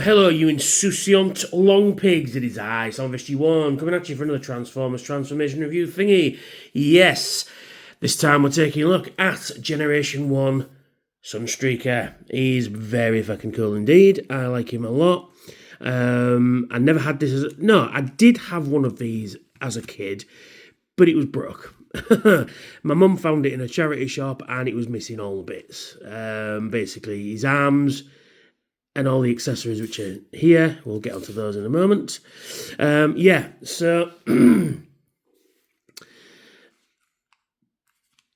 hello, you insouciant long pigs. It is I, Sam SG1, coming at you for another Transformers Transformation Review thingy. Yes, this time we're taking a look at Generation 1 Sunstreaker. He's very fucking cool indeed. I like him a lot. I never had this as... No, I did have one of these as a kid, but it was broke. My mum found it in a charity shop and it was missing all the bits. Basically, his arms and all the accessories which are here. We'll get onto those in a moment. So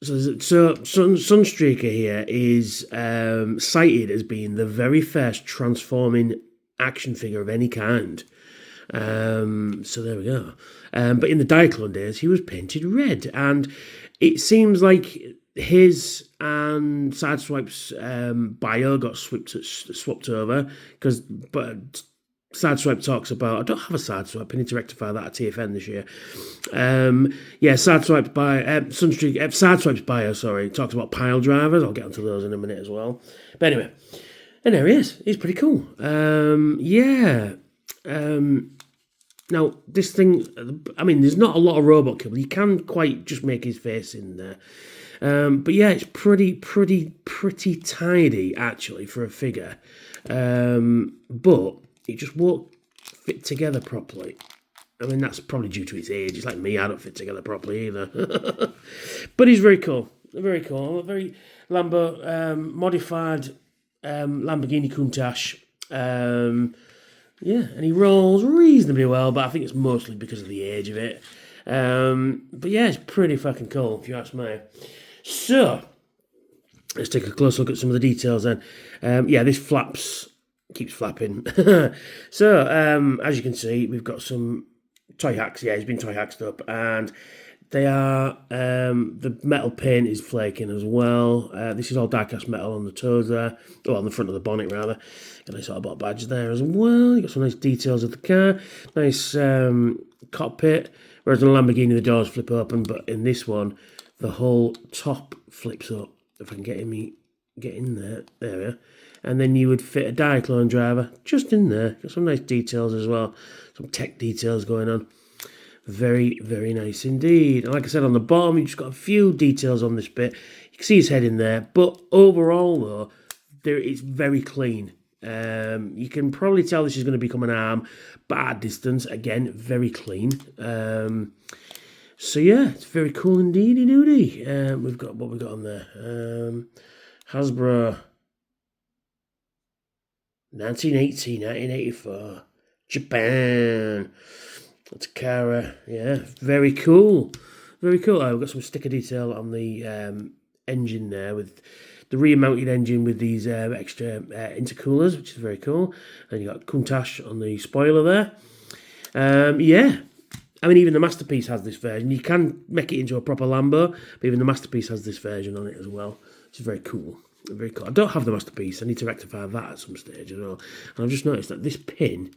Sunstreaker here is cited as being the very first transforming action figure of any kind. So there we go. But in the Diaclone days, he was painted red, and it seems like his and Sideswipe's bio got swapped over, but Sideswipe talks about... I don't have a Sideswipe, I need to rectify that at TFN this year. Sideswipe's bio, talks about pile drivers. I'll get onto those in a minute as well. But anyway, and there he is. He's pretty cool. Now, this thing, I mean, there's not a lot of robot kibble. You can quite just make his face in there. But yeah, it's pretty tidy, actually, for a figure. But it just won't fit together properly. I mean, that's probably due to its age. It's like me, I don't fit together properly either. But he's very cool. Very cool. A very modified Lamborghini Countach. And he rolls reasonably well, but I think it's mostly because of the age of it. But yeah, it's pretty fucking cool, if you ask me. So, let's take a close look at some of the details then. This keeps flapping. So, as you can see, we've got some toy hacks. Yeah, he's been toy hacked up, and they are, the metal paint is flaking as well. This is all die-cast metal on the toes there, or on the front of the bonnet rather. Got a nice Autobot badge there as well. You got some nice details of the car, nice cockpit. Whereas in the Lamborghini the doors flip open, but in this one the whole top flips up. If I can get in there, there we are. And then you would fit a Diaclone driver just in there. Got some nice details as well, some tech details going on. Very, very nice indeed. And like I said, on the bottom, you've just got a few details on this bit. You can see his head in there. But overall, though, it's very clean. You can probably tell this is going to become an arm, but at a distance, again, very clean. So yeah, it's very cool indeedy doody. We've got what we got on there. Hasbro 1980, 1984. Japan. That's Kara, yeah, very cool. Very cool. We've got some sticker detail on the engine there, with the rear-mounted engine with these extra intercoolers, which is very cool. And you got Countach on the spoiler there. I mean, even the Masterpiece has this version. You can make it into a proper Lambo, but even the Masterpiece has this version on it as well, which is very cool. Very cool. I don't have the Masterpiece. I need to rectify that at some stage as well. And I've just noticed that this pin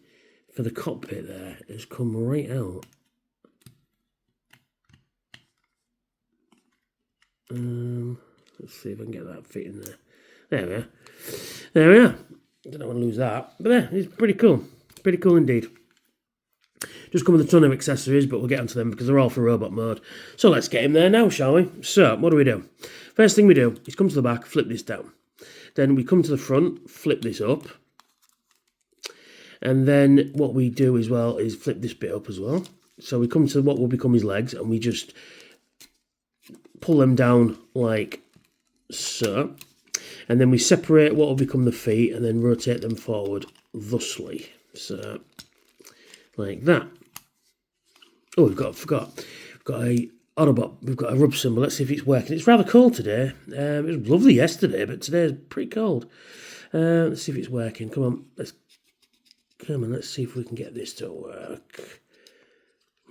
for the cockpit there has come right out. Let's see if I can get that fit in there. There we are. There we are. Don't want to lose that. But there, it's pretty cool. Pretty cool indeed. Just come with a ton of accessories, but we'll get onto them because they're all for robot mode. So let's get him there now, shall we? So, what do we do? First thing we do is come to the back, flip this down. Then we come to the front, flip this up. And then what we do as well is flip this bit up as well. So we come to what will become his legs, and we just pull them down like so. And then we separate what will become the feet and then rotate them forward thusly. So, like that. Oh, We've got a Autobot. We've got a rub symbol. Let's see if it's working. It's rather cold today. It was lovely yesterday, but today is pretty cold. Let's see if it's working. Come on, let's see if we can get this to work.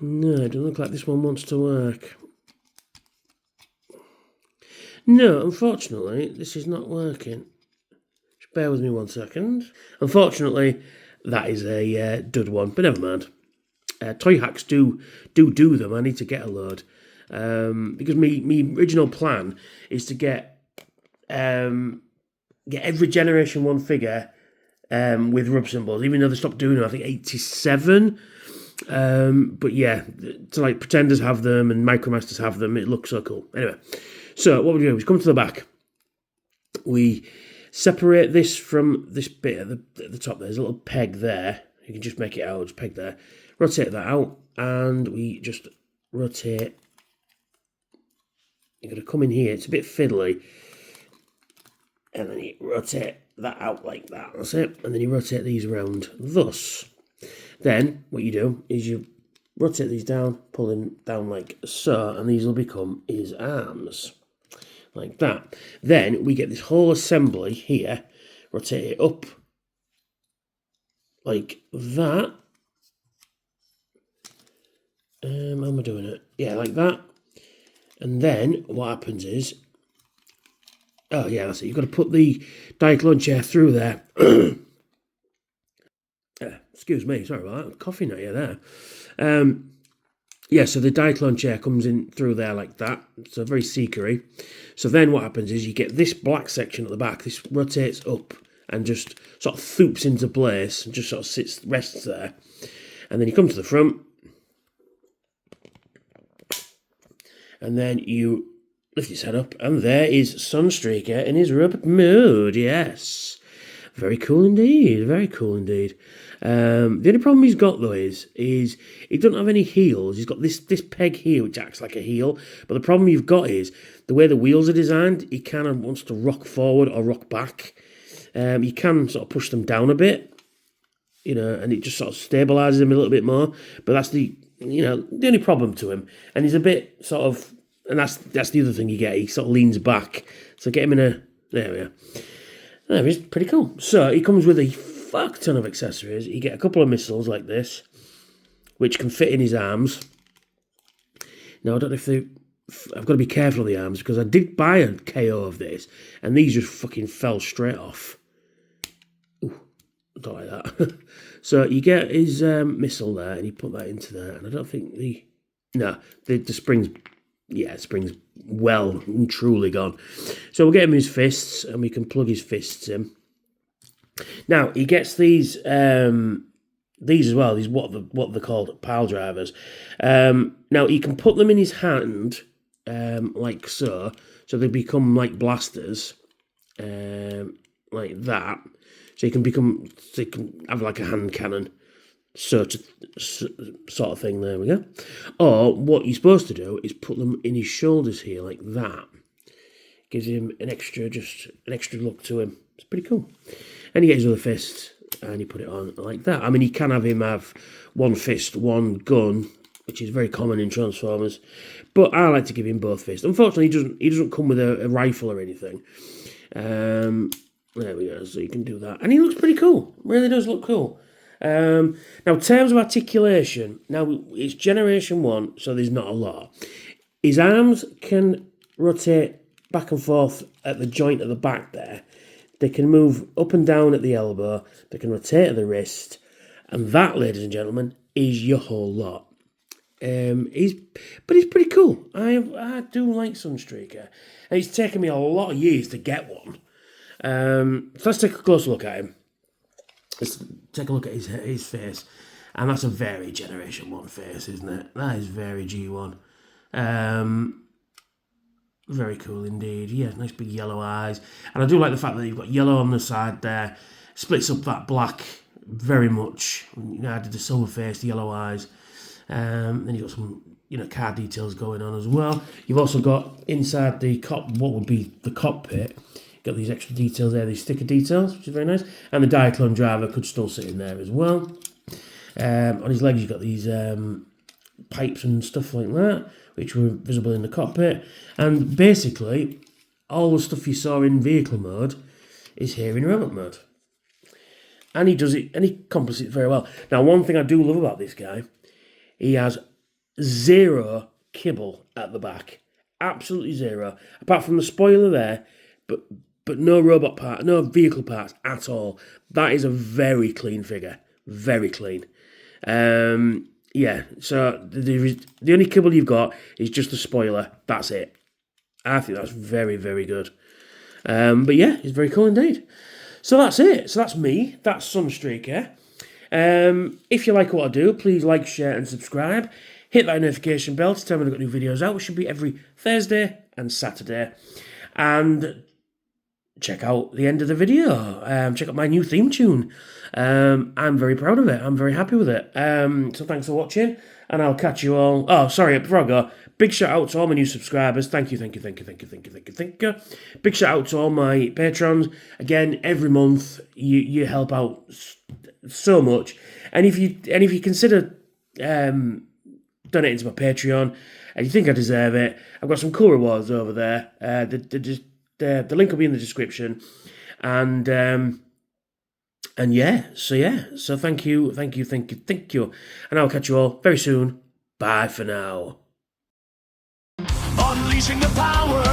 No, it doesn't look like this one wants to work. No, unfortunately, this is not working. Just bear with me 1 second. Unfortunately, that is a dud one, but never mind. Toy hacks do them. I need to get a load. Because my original plan is to get every Generation 1 figure with rub symbols, even though they stopped doing them, I think 87. But yeah, so like Pretenders have them and Micromasters have them. It looks so cool. Anyway, so what we do is come to the back. We separate this from this bit at the top. There's a little peg there. You can just make it out, just peg there. Rotate that out, and we just rotate. You're going to come in here. It's a bit fiddly. And then you rotate that out like that. That's it. And then you rotate these around thus. Then what you do is you rotate these down, pull them down like so, and these will become his arms. Like that. Then we get this whole assembly here, rotate it up like that. How am I doing it? Yeah, like that. And then what happens is, oh yeah, that's it. You've got to put the Diaclone chair through there. Excuse me, sorry about that. I'm coughing at you there. Yeah, so the Diaclone chair comes in through there like that. So very seekery. So then what happens is you get this black section at the back. This rotates up and just sort of thoops into place and just sort of rests there. And then you come to the front. And then you lift his head up, and there is Sunstreaker in his robot mode. Yes, very cool indeed. Very cool indeed. The only problem he's got though is he doesn't have any heels. He's got this peg here which acts like a heel. But the problem you've got is the way the wheels are designed. He kind of wants to rock forward or rock back. You can sort of push them down a bit, and it just sort of stabilises him a little bit more. But that's the only problem to him. And he's a bit sort of, and that's the other thing you get. He sort of leans back. So get him in a, there we are. There he is, pretty cool. So he comes with a fuck ton of accessories. You get a couple of missiles like this, which can fit in his arms. Now I don't know if I've got to be careful of the arms because I did buy a KO of this, and these just fucking fell straight off. Ooh, I don't like that. So you get his missile there, and you put that into there, and I don't think the spring's, spring's well and truly gone. So we'll get him his fists, and we can plug his fists in. Now he gets these as well. These what they're called, pile drivers. Now he can put them in his hand, like so they become like blasters, like that. So he can have like a hand cannon, sort of thing. There we go. Or what you're supposed to do is put them in his shoulders here, like that. Gives him an extra look to him. It's pretty cool. And he gets his other fist, and you put it on like that. I mean, you can have him have one fist, one gun, which is very common in Transformers. But I like to give him both fists. Unfortunately, he doesn't come with a rifle or anything. There we go, so you can do that. And he looks pretty cool. Really does look cool. Now, in terms of articulation, now it's Generation 1, so there's not a lot. His arms can rotate back and forth at the joint at the back there. They can move up and down at the elbow. They can rotate at the wrist. And that, ladies and gentlemen, is your whole lot. He's pretty cool. I do like Sunstreaker. And it's taken me a lot of years to get one. So let's take a close look at him. Let's take a look at his face. And that's a very Generation 1 face, isn't it? That is very G1. Very cool indeed. Yeah, nice big yellow eyes. And I do like the fact that you've got yellow on the side there. Splits up that black very much. I did the silver face, the yellow eyes. Then you've got some, car details going on as well. You've also got inside what would be the cockpit, got these extra details there, these sticker details, which is very nice. And the Diaclone driver could still sit in there as well. On his legs, you've got these pipes and stuff like that, which were visible in the cockpit. And basically, all the stuff you saw in vehicle mode is here in robot mode. And he does it, and he accomplishes it very well. Now, one thing I do love about this guy, he has zero kibble at the back. Absolutely zero. Apart from the spoiler there, but no robot part, no vehicle parts at all. That is a very clean figure. Very clean. Yeah, so the only kibble you've got is just the spoiler. That's it. I think that's very, very good. But yeah, it's very cool indeed. So that's it. So that's me. That's Sunstreaker. If you like what I do, please like, share, and subscribe. Hit that notification bell to tell me when I've got new videos out, which should be every Thursday and Saturday. And check out the end of the video. Check out my new theme tune. I'm very proud of it. I'm very happy with it. So thanks for watching, and I'll catch you all. Oh, sorry, before I go, big shout out to all my new subscribers. Thank you. Big shout out to all my patrons. Again, every month you help out so much, and if you consider donating to my Patreon and you think I deserve it, I've got some cool rewards over there. The link will be in the description, and so thank you, and I'll catch you all very soon. Bye for now. Unleashing the power,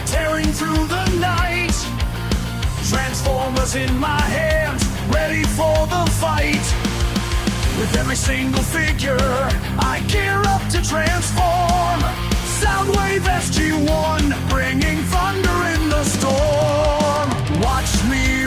tearing through the night. Transformers in my hands, ready for the fight. With every single figure, I gear up to transform. Soundwave SG-1, bringing thunder in the storm. Watch me